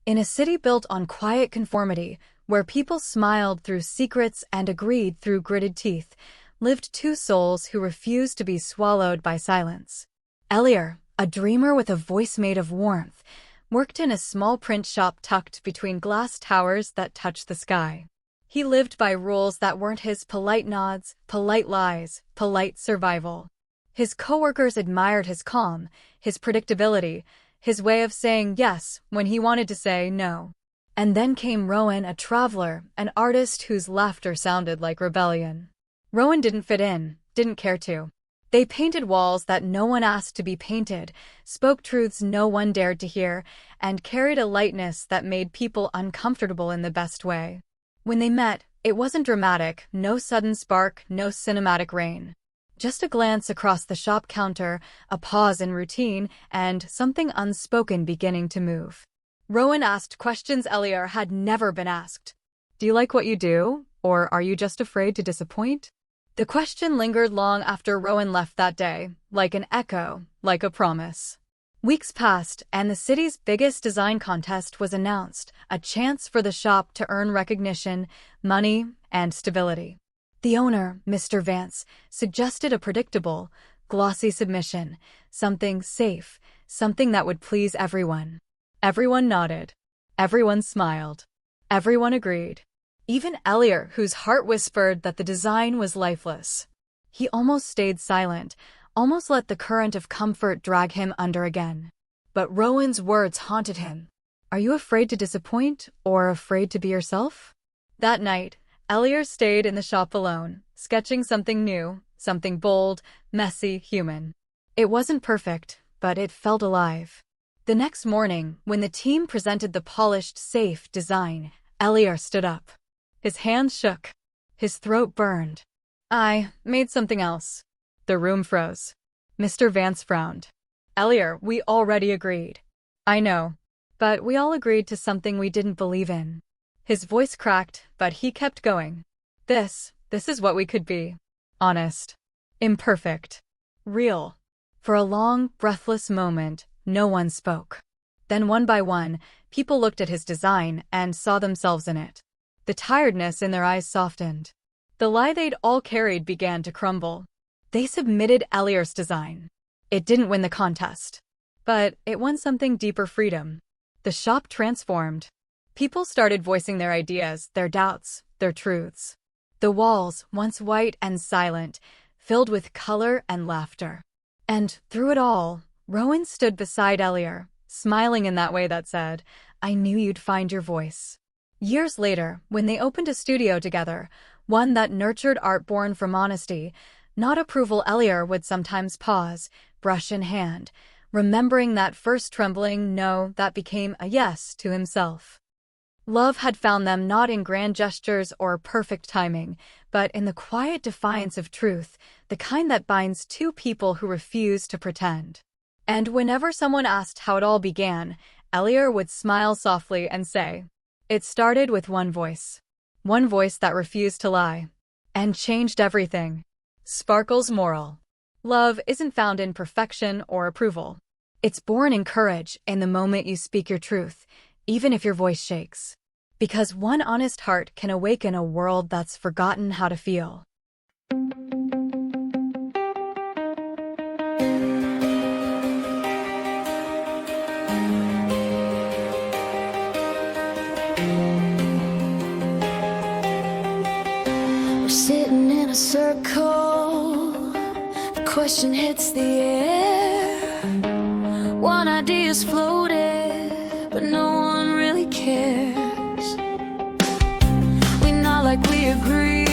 In a city built on quiet conformity, where people smiled through secrets and agreed through gritted teeth, lived two souls who refused to be swallowed by silence. Elior, a dreamer with a voice made of warmth, worked in a small print shop tucked between glass towers that touched the sky. He lived by rules that weren't his: polite nods, polite lies, polite survival. His coworkers admired his calm, his predictability, his way of saying yes when he wanted to say no. And then came Rowan, a traveler, an artist whose laughter sounded like rebellion. Rowan didn't fit in, didn't care to. They painted walls that no one asked to be painted, spoke truths no one dared to hear, and carried a lightness that made people uncomfortable in the best way. When they met, it wasn't dramatic, no sudden spark, no cinematic rain. Just a glance across the shop counter, a pause in routine, and something unspoken beginning to move. Rowan asked questions Elior had never been asked. Do you like what you do, or are you just afraid to disappoint? The question lingered long after Rowan left that day, like an echo, like a promise. Weeks passed, and the city's biggest design contest was announced, a chance for the shop to earn recognition, money, and stability. The owner, Mr. Vance, suggested a predictable, glossy submission, something safe, something that would please everyone. Everyone nodded. Everyone smiled. Everyone agreed. Even Elior, whose heart whispered that the design was lifeless. He almost stayed silent, almost let the current of comfort drag him under again. But Rowan's words haunted him. Are you afraid to disappoint, or afraid to be yourself? That night, Elior stayed in the shop alone, sketching something new, something bold, messy, human. It wasn't perfect, but it felt alive. The next morning, when the team presented the polished, safe design, Elior stood up. His hands shook. His throat burned. I made something else. The room froze. Mr. Vance frowned. Elior, we already agreed. I know. But we all agreed to something we didn't believe in. His voice cracked, but he kept going. This is what we could be. Honest. Imperfect. Real. For a long, breathless moment, no one spoke. Then one by one, people looked at his design and saw themselves in it. The tiredness in their eyes softened. The lie they'd all carried began to crumble. They submitted Elior's design. It didn't win the contest. But it won something deeper: freedom. The shop transformed. People started voicing their ideas, their doubts, their truths. The walls, once white and silent, filled with color and laughter. And through it all, Rowan stood beside Elior, smiling in that way that said, I knew you'd find your voice. Years later, when they opened a studio together, one that nurtured art born from honesty, not approval, Elior would sometimes pause, brush in hand, remembering that first trembling no that became a yes to himself. Love had found them not in grand gestures or perfect timing, but in the quiet defiance of truth, the kind that binds two people who refuse to pretend. And whenever someone asked how it all began, Elior would smile softly and say, it started with one voice that refused to lie, and changed everything. Sparkle's moral. Love isn't found in perfection or approval. It's born in courage, in the moment you speak your truth, even if your voice shakes. Because one honest heart can awaken a world that's forgotten how to feel. We're sitting in a circle, the question hits the air. One idea's floated, but no one really cares. We nod like we agree,